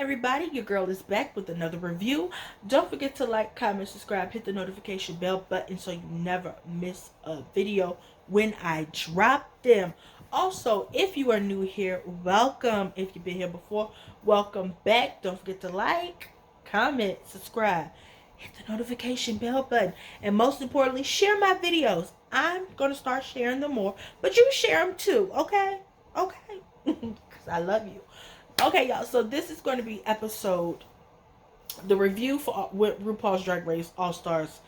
everybody? Your girl is back with another review. Don't forget to like, comment, subscribe, hit the notification bell button so you never miss a video when I drop them. Also, if you are new here, welcome. If you've been here before, welcome back. Don't forget to like, comment, subscribe, hit the notification bell button, and most importantly, share my videos. I'm going to start sharing them more, but you share them too, okay? Okay? Because I love you. Okay, y'all, so this is going to be the review for with RuPaul's Drag Race All-Stars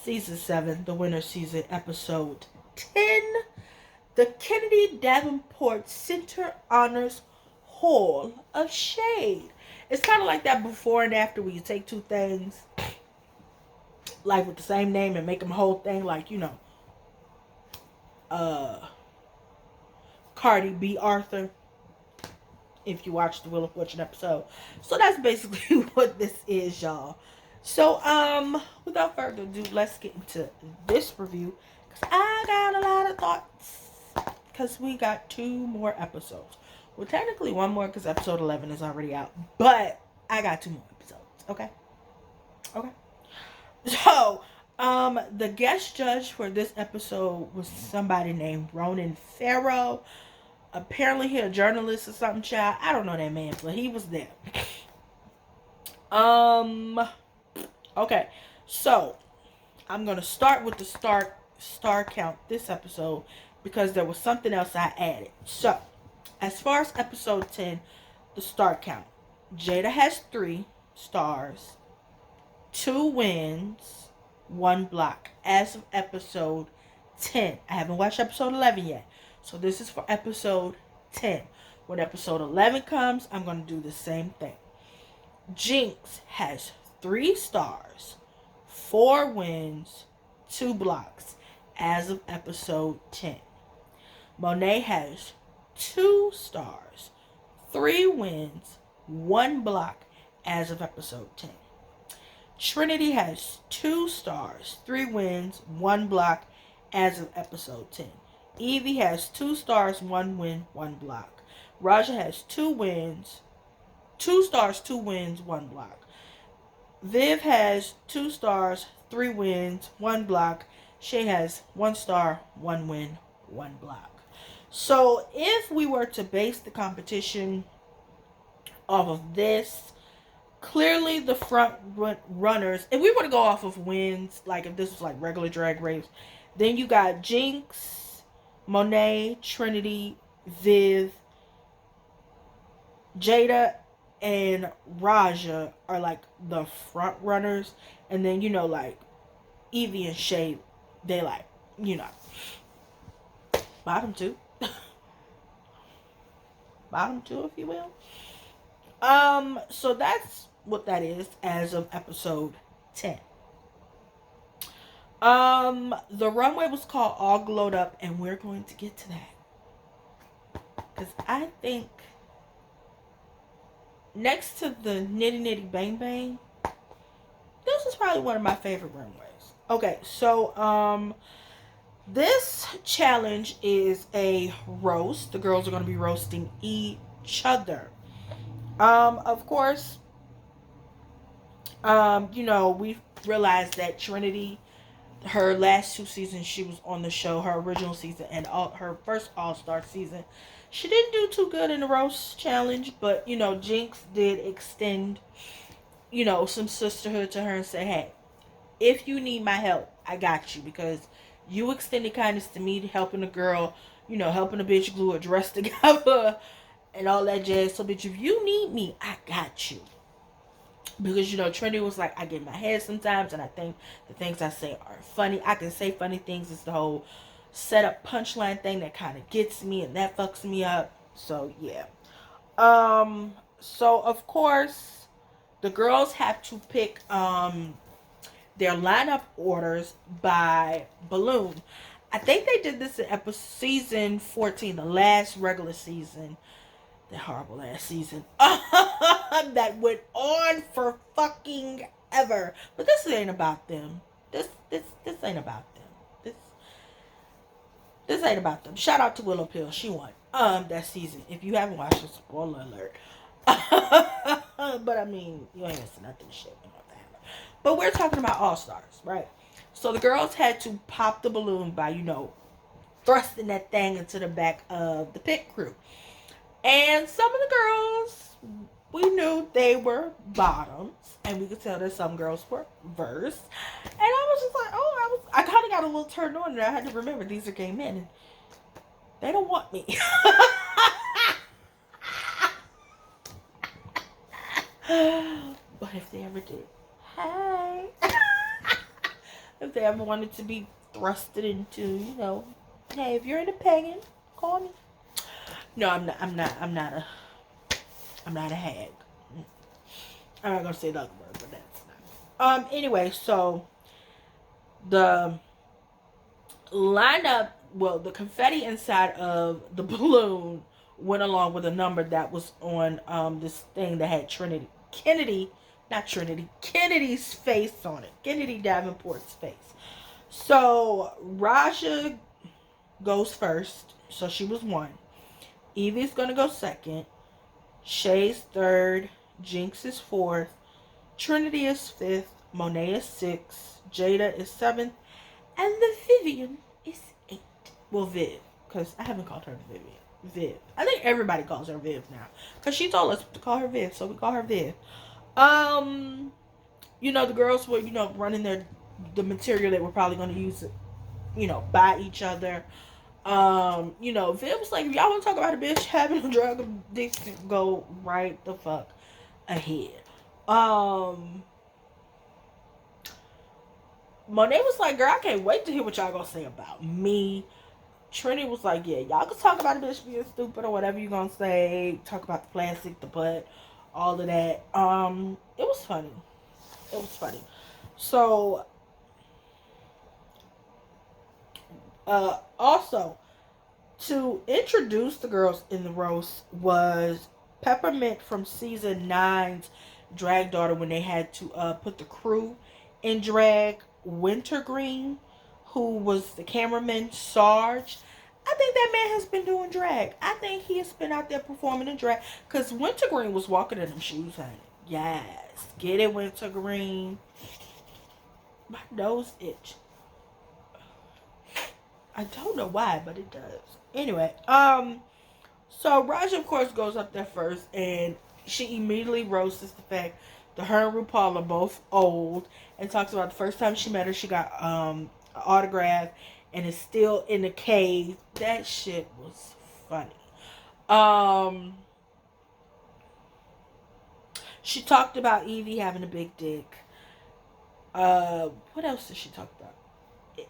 Season 7, the winter season, episode 10, the Kennedy Davenport Center Honors Hall of Shade. It's kind of like that before and after where you take two things, like with the same name and make them a whole thing, like, Cardi B. Arthur, if you watch the Wheel of Fortune episode. So that's basically what this is, y'all. So, without further ado, let's get into this review, because I got a lot of thoughts, because we got 2 more episodes. Well, technically 1 more, because episode 11 is already out, but I got 2 more episodes, okay? Okay. So, the guest judge for this episode was somebody named Ronan Farrow. Apparently he a journalist or something, child. I don't know that man, but he was there. Okay. So, I'm going to start with the star count this episode, because there was something else I added. So, as far as episode 10, the star count. Jada has 3 stars, 2 wins, 1 block as of episode 10. I haven't watched episode 11 yet. So this is for episode 10. When episode 11 comes, I'm going to do the same thing. Jinx has 3 stars, 4 wins, 2 blocks as of episode 10. Monet has 2 stars, 3 wins, 1 block as of episode 10. Trinity has 2 stars, 3 wins, 1 block as of episode 10. Evie has 2 stars, 1 win, 1 block. Raja has 2 stars, 2 wins, 1 block. Viv has 2 stars, 3 wins, 1 block. Shay has 1 star, 1 win, 1 block. So if we were to base the competition off of this, clearly the front runners, if we were to go off of wins, like if this was like regular Drag Race, then you got Jinx, Monet, Trinity, Viv, Jada, and Raja are like the front runners. And then, like Evie and Shay, they like, bottom 2. Bottom 2, if you will. So that's what that is as of episode 10. The runway was called All Glowed Up, and we're going to get to that, because I think next to the Nitty Nitty Bang Bang, this is probably one of my favorite runways. Okay, so this challenge is a roast. The girls are going to be roasting each other. Of course, we've realized that Trinity, her last 2 seasons she was on the show, her original season and her first All-Star season, she didn't do too good in the roast challenge, but Jinx did extend some sisterhood to her and say, hey, if you need my help, I got you, because you extended kindness to me, helping a girl, helping a bitch glue a dress together and all that jazz. So bitch, if you need me, I got you. Because, Trinity was like, I get in my head sometimes, and I think the things I say are funny. I can say funny things. It's the whole setup punchline thing that kind of gets me, and that fucks me up. So, yeah. So, of course, the girls have to pick their lineup orders by balloon. I think they did this in season 14, the last regular season. That horrible ass season that went on for fucking ever. But this ain't about them. This ain't about them. This ain't about them. Shout out to Willow Pill. She won that season. If you haven't watched it, spoiler alert. But I mean, you ain't missing nothing shit. But we're talking about All Stars, right? So the girls had to pop the balloon by, thrusting that thing into the back of the pit crew. And some of the girls, we knew they were bottoms, and we could tell that some girls were verse. And I was just like, I kind of got a little turned on, and I had to remember these are gay men, and they don't want me. But if they ever did, hey, if they ever wanted to be thrusted into, hey, if you're into pagan, call me. No, I'm not a hag. I'm not gonna say the other word, but that's not. Anyway, so the lineup, the confetti inside of the balloon went along with a number that was on this thing that had Kennedy's face on it. Kennedy Davenport's face. So Raja goes first, so she was 1. Evie's gonna go 2nd. Shay's 3rd. Jinx is 4th. Trinity is 5th. Monet is 6th. Jada is 7th. And the Vivian is 8th. Well, Viv, because I haven't called her Vivian. Viv. I think everybody calls her Viv now, because she told us to call her Viv, so we call her Viv. The girls were, running the material they were probably going to use it, by each other. Viv was like, if y'all want to talk about a bitch having a drug addiction, go right the fuck ahead. Monet was like, girl, I can't wait to hear what y'all gonna say about me. Trinity was like, yeah, y'all can talk about a bitch being stupid or whatever you gonna say. Talk about the plastic, the butt, all of that. It was funny. So, also, to introduce the girls in the roast was Peppermint from season 9's drag daughter, when they had to put the crew in drag. Wintergreen, who was the cameraman, Sarge. I think that man has been doing drag. I think he has been out there performing in drag, because Wintergreen was walking in them shoes, honey. Yes, get it, Wintergreen. My nose itch. I don't know why, but it does. Anyway, so Raja, of course, goes up there first, and she immediately roasts the fact that her and RuPaul are both old, and talks about the first time she met her, she got an autograph, and it's still in the cave. That shit was funny. She talked about Evie having a big dick. What else did she talk about?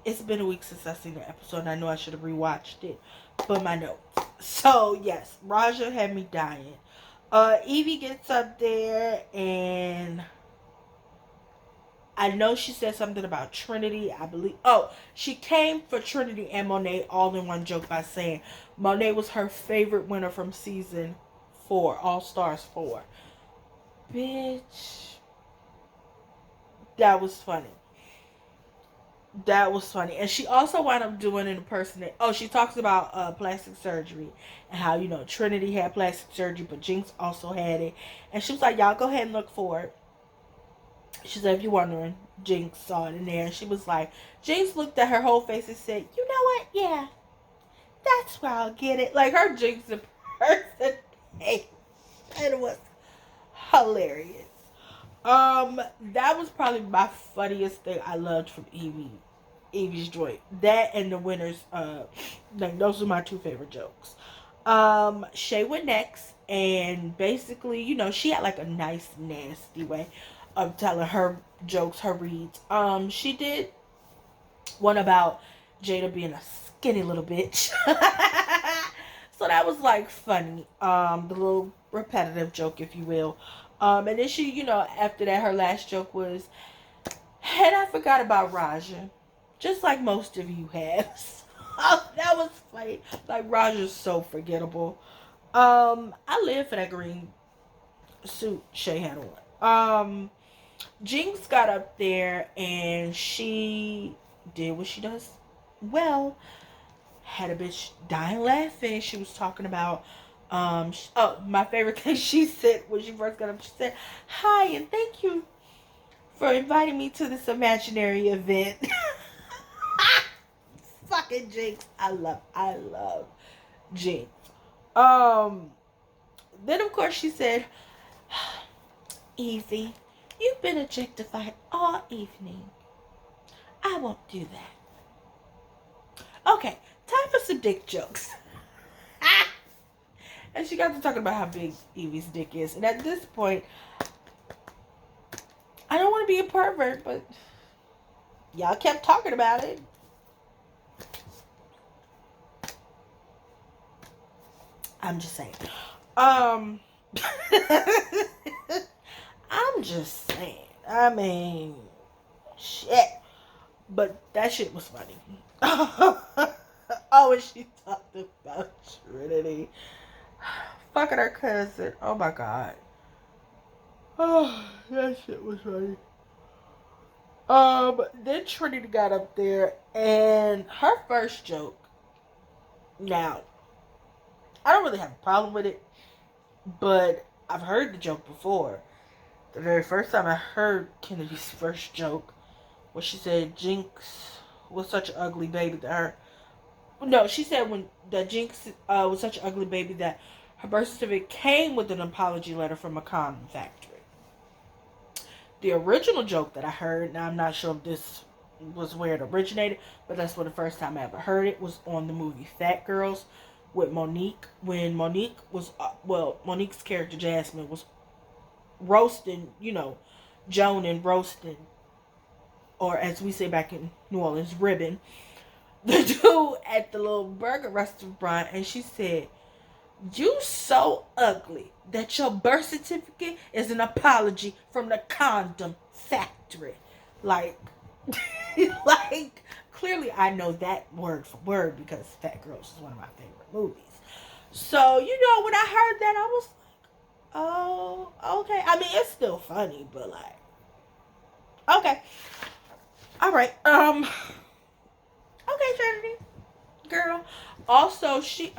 It's been a week since I've seen the episode, and I know I should have rewatched it, but my notes. So, yes, Raja had me dying. Evie gets up there, and I know she said something about Trinity, I believe. Oh, she came for Trinity and Monet all in one joke by saying Monet was her favorite winner from season 4, All Stars 4. Bitch. That was funny. And she also wound up doing an impersonation. Oh, she talks about plastic surgery and how, Trinity had plastic surgery, but Jinx also had it. And she was like, y'all go ahead and look for it. She said, if you're wondering, Jinx saw it in there. And she was like, Jinx looked at her whole face and said, you know what? Yeah, that's where I'll get it. Like her Jinx impersonation. It was hilarious. That was probably my funniest thing I loved from Evie's joint. That and the winners, those are my 2 favorite jokes. Shay went next, and basically, she had like a nice, nasty way of telling her jokes, her reads. She did one about Jada being a skinny little bitch. So that was like funny. The little repetitive joke, if you will. And then she, after that, her last joke was, and I forgot about Raja. Just like most of you have. That was funny. Like, Raja's so forgettable. I live for that green suit Shay had on. Jinx got up there, and she did what she does well. Had a bitch dying laughing. She was talking about My favorite thing she said when she first got up, she said, "Hi, and thank you for inviting me to this imaginary event." Fucking Jinx. I love Jinx. Um, then of course she said, "Evie, you've been objectified all evening. I won't do that." Okay, time for some dick jokes. And she got to talking about how big Evie's dick is. And at this point, I don't want to be a pervert, but y'all kept talking about it. I'm just saying. I'm just saying. I mean, shit. But that shit was funny. Oh, and she talked about Trinity fucking her cousin. Oh my god. Oh, that shit was funny. Then Trinity got up there and her first joke. Now, I don't really have a problem with it, but I've heard the joke before. The very first time I heard Kennedy's first joke was she said Jinx was such an ugly baby that her. No, she said when that Jinx was such an ugly baby that her birth certificate came with an apology letter from a condom factory. The original joke that I heard, now I'm not sure if this was where it originated, but that's for the first time I ever heard it, was on the movie Fat Girls with Monique. When Monique was, Monique's character Jasmine was roasting, Joan and roasting, or as we say back in New Orleans, ribbing, the dude at the little burger restaurant, and she said, "You so ugly that your birth certificate is an apology from the condom factory." Like, like, clearly I know that word for word because Fat Girls is one of my favorite movies. So, when I heard that, I was like, oh, okay. I mean, it's still funny, but like, okay. All right. Okay, Trinity. Girl. Also, she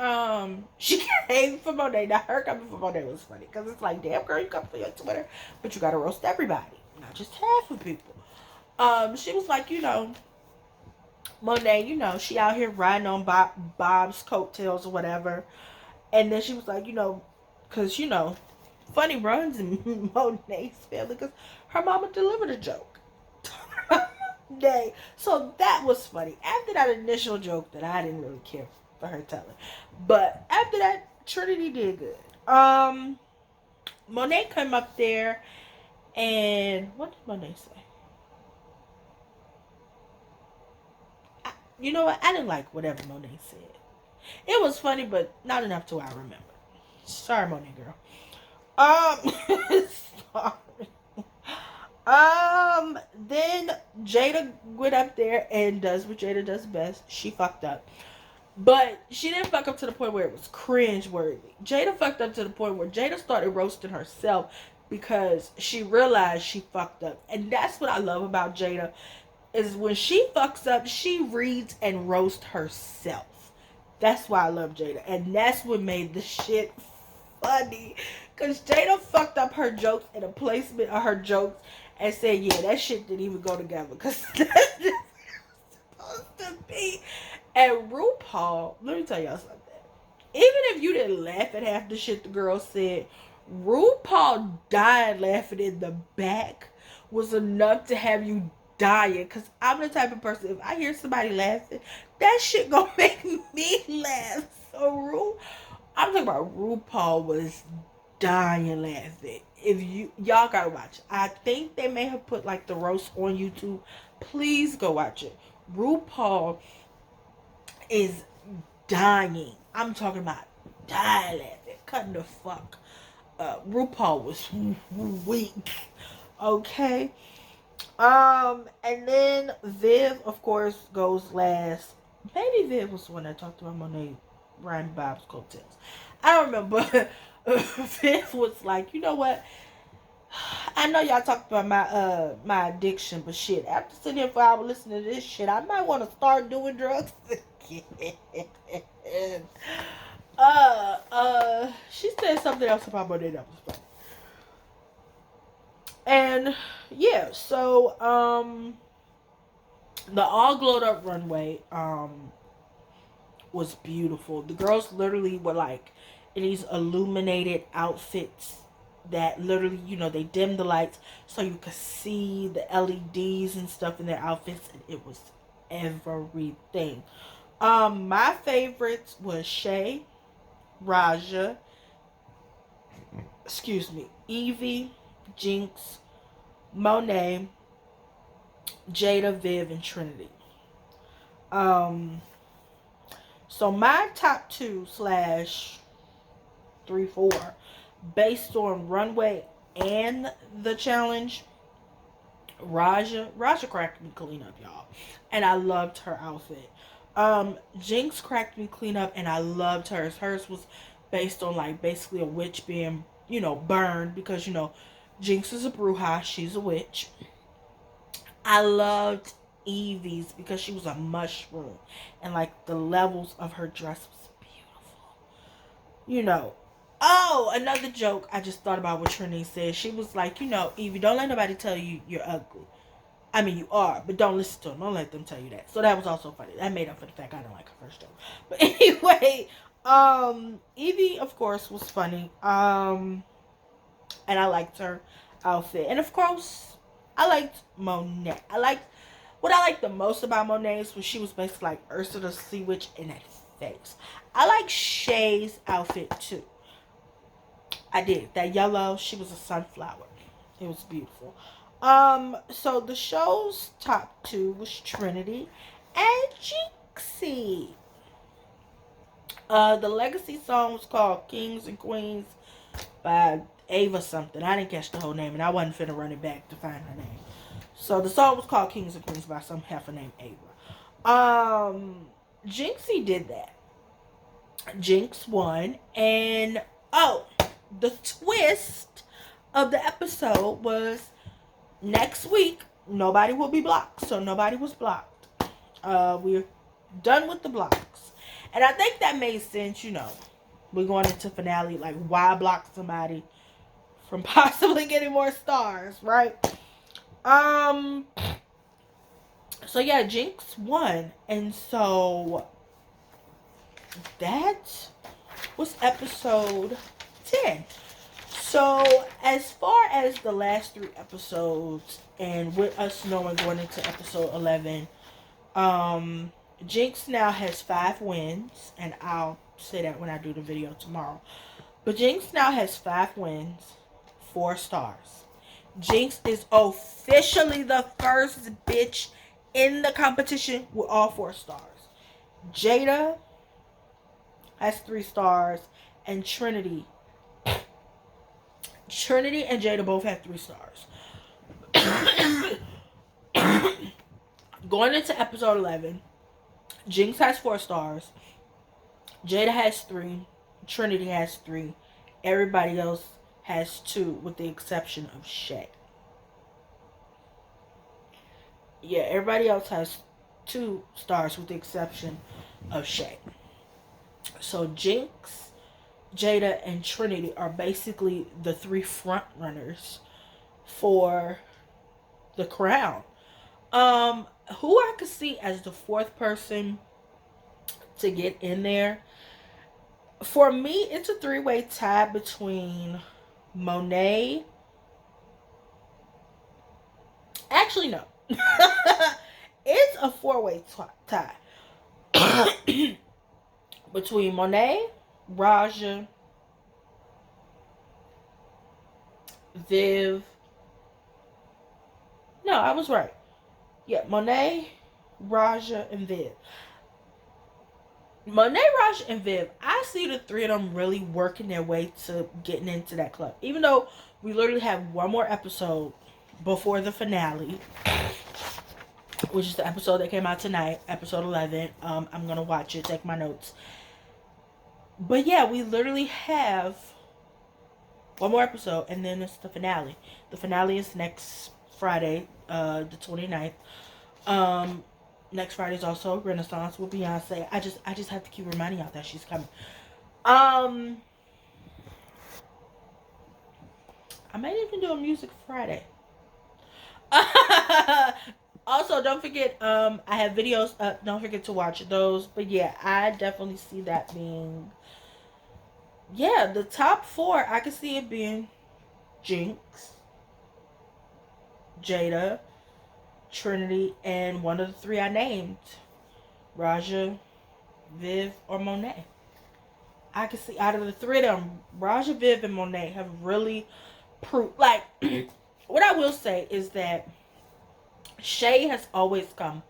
came for Monet. Now, her coming for Monet was funny because it's like, damn, girl, you come for your Twitter, but you gotta roast everybody, not just half of people. She was like, Monet, she out here riding on Bob's coattails or whatever, and then she was like, because funny runs in Monet's family because her mama delivered a joke. Day. So that was funny. After that initial joke that I didn't really care for her telling. But after that, Trinity did good. Monet came up there and what did Monet say? You know what? I didn't like whatever Monet said. It was funny, but not enough to I remember. Sorry, Monet girl. Sorry. Then Jada went up there and does what Jada does best. She fucked up. But she didn't fuck up to the point where it was cringe worthy. Jada fucked up to the point where Jada started roasting herself because she realized she fucked up. And that's what I love about Jada, is when she fucks up, she reads and roasts herself. That's why I love Jada. And that's what made the shit funny. Because Jada fucked up her jokes and the placement of her jokes and said, yeah, that shit didn't even go together. Because that's just supposed to be. And RuPaul, let me tell y'all something. Even if you didn't laugh at half the shit the girl said, RuPaul dying laughing in the back was enough to have you dying. Because I'm the type of person, if I hear somebody laughing, that shit gonna make me laugh. So I'm talking about RuPaul was dying laughing. If y'all gotta watch it. I think they may have put like the roast on YouTube. Please go watch it. RuPaul is dying. I'm talking about dying laughing. Cutting the fuck. RuPaul was weak. Okay. And then Viv, of course, goes last. Maybe Viv was the one that talked about Monet riding Bob's coattails. I don't remember. Viv was like, you know what? I know y'all talked about my addiction, but shit, after sitting here for hours listening to this shit, I might want to start doing drugs again. She said something else about Monet that was funny. And yeah, so the all glowed up runway was beautiful. The girls literally were like in these illuminated outfits that literally, they dimmed the lights so you could see the LEDs and stuff in their outfits, and it was everything. My favorites was Shay, Raja, Evie, Jinx, Monet, Jada, Viv, and Trinity. So my top 2/3, 4, based on runway and the challenge, Raja cracked me clean up, y'all, and I loved her outfit. Jinx cracked me clean up, and I loved hers. Hers was based on like basically a witch being, burned, because Jinx is a bruja, she's a witch. I loved Evie's because she was a mushroom, and like the levels of her dress was beautiful. Oh, another joke I just thought about what Trinity said. She was like, Evie, don't let nobody tell you you're ugly. I mean, you are, but don't listen to them. Don't let them tell you that. So that was also funny. That made up for the fact I don't like her first joke. But anyway, Evie, of course, was funny. And I liked her outfit. And of course, I liked Monet. What I liked the most about Monet's was she was basically like Ursula the Sea Witch in that face. I like Shay's outfit too. I did. That yellow, she was a sunflower. It was beautiful. So the show's top 2 was Trinity and Jinxie. The legacy song was called Kings and Queens by Ava something. I didn't catch the whole name, and I wasn't finna run it back to find her name. So the song was called Kings and Queens by some heifer named Ava. Jinxie did that. Jinx won, and the twist of the episode was next week nobody will be blocked. So nobody was blocked. We're done with the blocks, and I think that made sense. We're going into finale, like why block somebody from possibly getting more stars, right? So yeah, Jinx won, and so that was episode 10. So as far as the last 3 episodes, and with us knowing going into episode 11, Jinx now has 5 wins, and I'll say that when I do the video tomorrow. But Jinx now has 5 wins, 4 stars. Jinx is officially the first bitch in the competition with all 4 stars. Jada has 3 stars, and Trinity and Jada both have 3 stars. Going into episode 11, Jinx has 4 stars, Jada has 3, Trinity has 3, everybody else has 2, with the exception of Shay. Yeah, everybody else has 2 stars with the exception of Shay. So Jinx, Jada, and Trinity are basically the 3 front runners for the crown. Who I could see as the 4th person to get in there, for me, it's a 3-way tie between Monet. Actually, no. It's a 4-way tie between Monet, Raja, Viv. No, I was right. Yeah, Monet, Raja, and Viv. Monet, Raja, and Viv, I see the 3 of them really working their way to getting into that club. Even though we literally have one more episode before the finale, which is the episode that came out tonight, episode 11. I'm going to watch it, take my notes. But yeah, we literally have one more episode, and then it's the finale. The finale is next Friday, the 29th. Next Friday is also Renaissance with Beyonce. I just have to keep reminding y'all that she's coming. Um, I might even do a music Friday. Also, don't forget, I have videos up. Don't forget to watch those. But yeah, I definitely see that being, yeah, the top four. I could see it being Jinx, Jada, Trinity, and one of the three I named, Raja, Viv, or Monet. I can see out of the three of them, Raja, Viv, and Monet have really proved. Like, what I will say is that Shay has always come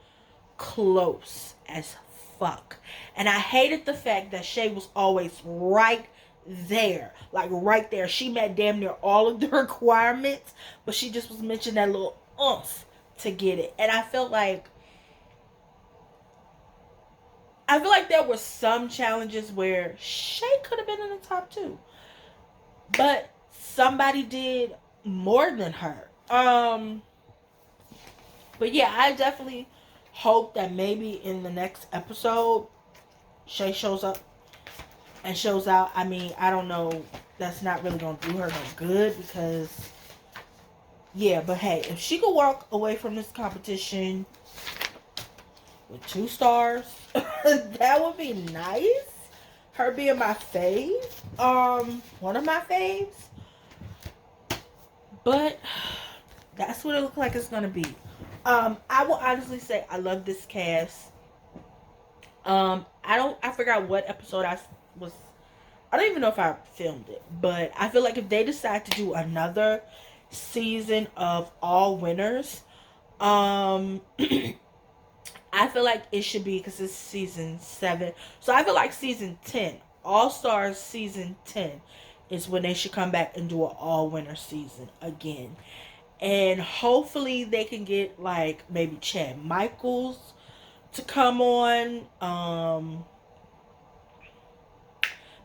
close as fuck. And I hated the fact that Shay was always right there. Like right there. She met damn near all of the requirements, but she just was mentioning that little oomph to get it. And I feel like there were some challenges where Shay could have been in the top two. But somebody did more than her. But yeah, I definitely hope that maybe in the next episode Shay shows up and shows out. I mean, I don't know. That's not really gonna do her no good because, yeah. But hey, if she could walk away from this competition with 2 stars, that would be nice. Her being my fave, one of my faves. But that's what it looks like it's gonna be. I will honestly say I love this cast. I forgot what episode was. I don't even know if I filmed it, but I feel like if they decide to do another season of all winners, I feel like it should be, because it's season 7. So I feel like season 10, All Stars season 10, is when they should come back and do an all winner season again. And hopefully they can get like maybe Chad Michaels to come on.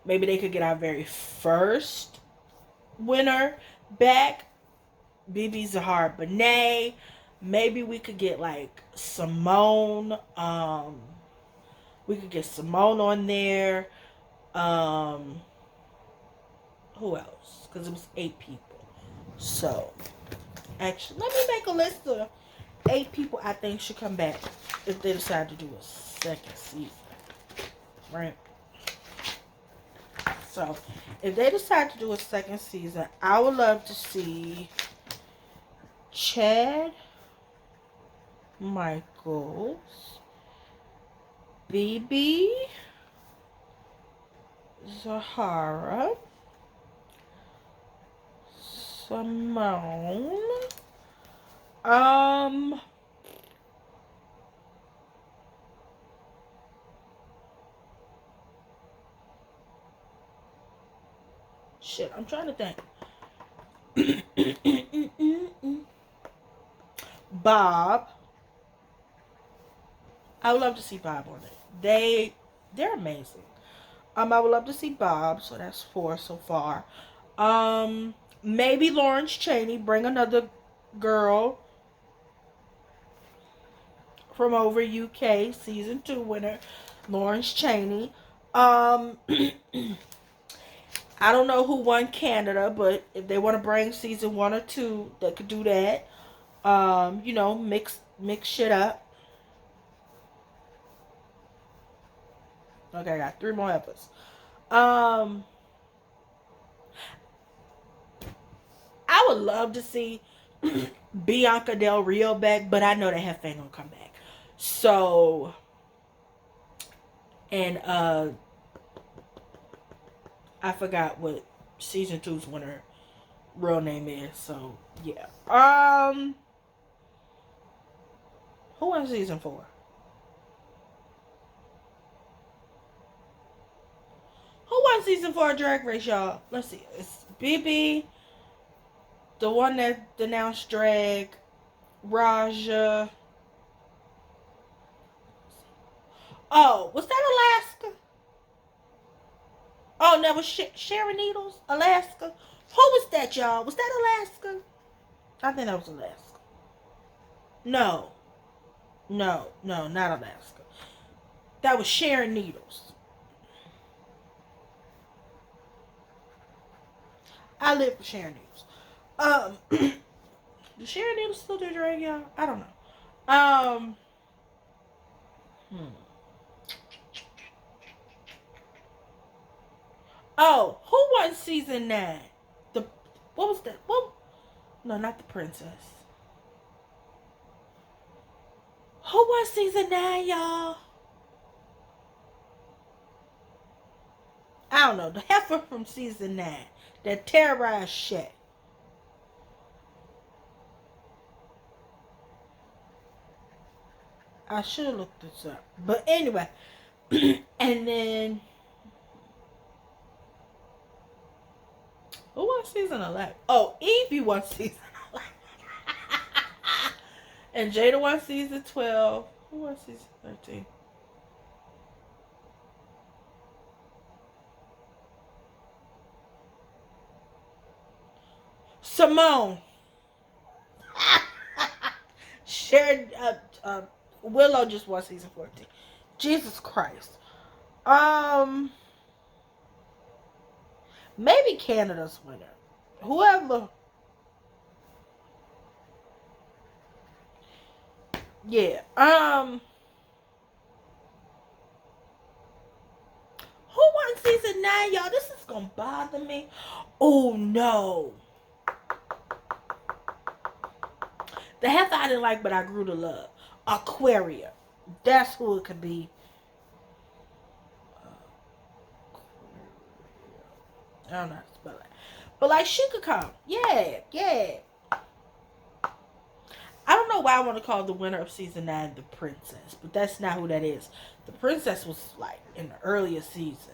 Maybe they could get our very first winner back, BB Zahar Benet. Maybe we could get like Simone. We could get Simone on there. Who else? Because it was 8 people. So, actually, let me make a list of 8 people I think should come back if they decide to do a second season. Right? So, if they decide to do a second season, I would love to see Chad Michaels, BB Zahara, Simone, shit, I'm trying to think. Bob. I would love to see Bob on it. They're amazing. I would love to see Bob, so that's 4 so far. Maybe Lawrence Cheney, bring another girl from over UK, season 2 winner, Lawrence Cheney. I don't know who won Canada, but if they want to bring season 1 or 2, they could do that. Mix shit up. Okay, I got 3 more episodes. I would love to see Bianca Del Rio back, but I know that Hefe ain't gonna come back. So, and I forgot what season 2's winner real name is. So yeah. Who won season 4? Who won season 4 of Drag Race, y'all? Let's see. It's BB, the one that denounced drag, Raja. Oh, was that Alaska? Oh, that was Sharon Needles, Alaska. Who was that, y'all? Was that Alaska? I think that was Alaska. No, not Alaska. That was Sharon Needles. I live for Sharon Needles. Does Sharon Needles still do drag, y'all? I don't know. Hmm. Oh, who won season 9? What was that? What? No, not the princess. Who won season 9, y'all? I don't know. The heifer from season 9 that terrorized Shay. I should look this up. But anyway. And then who won season 11? Oh, Evie won season 11. And Jada won season 12. Who won season 13? Simone. Sharon, Willow just won season 14. Jesus Christ. Maybe Canada's winner. Whoever. Yeah. Who won season 9, y'all? This is gonna bother me. Oh no. The heifer I didn't like, but I grew to love. Aquaria. That's who it could be. I don't know how to spell it. But like, she could come. Yeah. I don't know why I want to call the winner of season 9 the princess, but that's not who that is. The princess was like in the earlier seasons.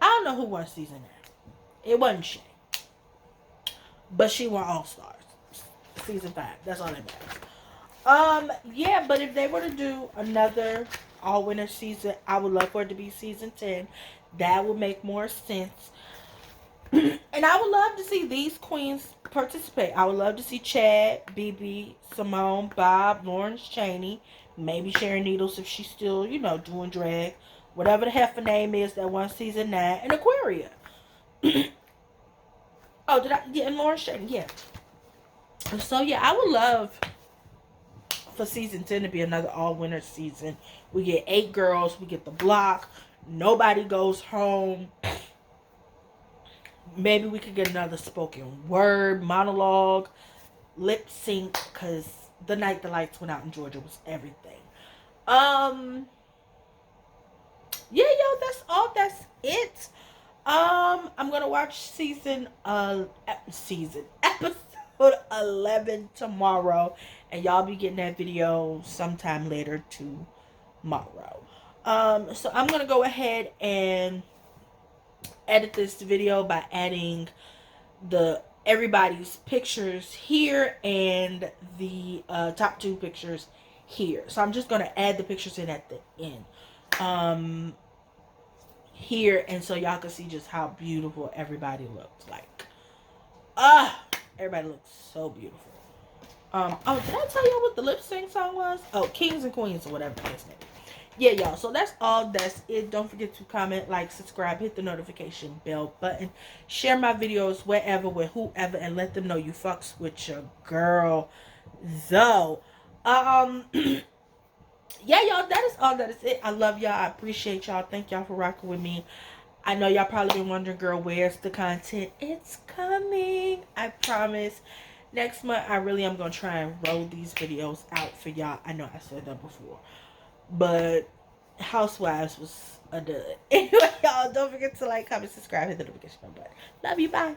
I don't know who won season 9. It wasn't she. But she won All Stars. Season 5. That's all that matters. Yeah, but if they were to do another all winner season, I would love for it to be season 10. That would make more sense. And I would love to see these queens participate. I would love to see Chad, BB, Simone, Bob, Lawrence Chaney, maybe Sharon Needles if she's still, doing drag. Whatever the heifer name is that won season 9, and Aquaria. Oh, did I? Yeah, and Lawrence Chaney, yeah. So yeah, I would love for season 10 to be another all-winner season. We get 8 girls. We get the block. Nobody goes home. Maybe we could get another spoken word, monologue, lip sync, because the night the lights went out in Georgia was everything. Yeah, yo, that's all. That's it. I'm gonna watch episode 11 tomorrow, and y'all be getting that video sometime later tomorrow. So I'm gonna go ahead and edit this video by adding everybody's pictures here and the top 2 pictures here. So I'm just gonna add the pictures in at the end here, and so y'all can see just how beautiful everybody looks. Like, everybody looks so beautiful. Oh, did I tell y'all what the lip sync song was? Oh, Kings and Queens or whatever the case may be. Yeah, y'all. So that's all. That's it. Don't forget to comment, like, subscribe, hit the notification bell button, share my videos wherever, with whoever, and let them know you fucks with your girl. So, yeah, y'all. That is all. That is it. I love y'all. I appreciate y'all. Thank y'all for rocking with me. I know y'all probably been wondering, girl, where's the content? It's coming. I promise. Next month, I really am gonna try and roll these videos out for y'all. I know I said that before, but Housewives was a dud. Anyway, y'all, don't forget to like, comment, subscribe, hit the notification button. Love you. Bye.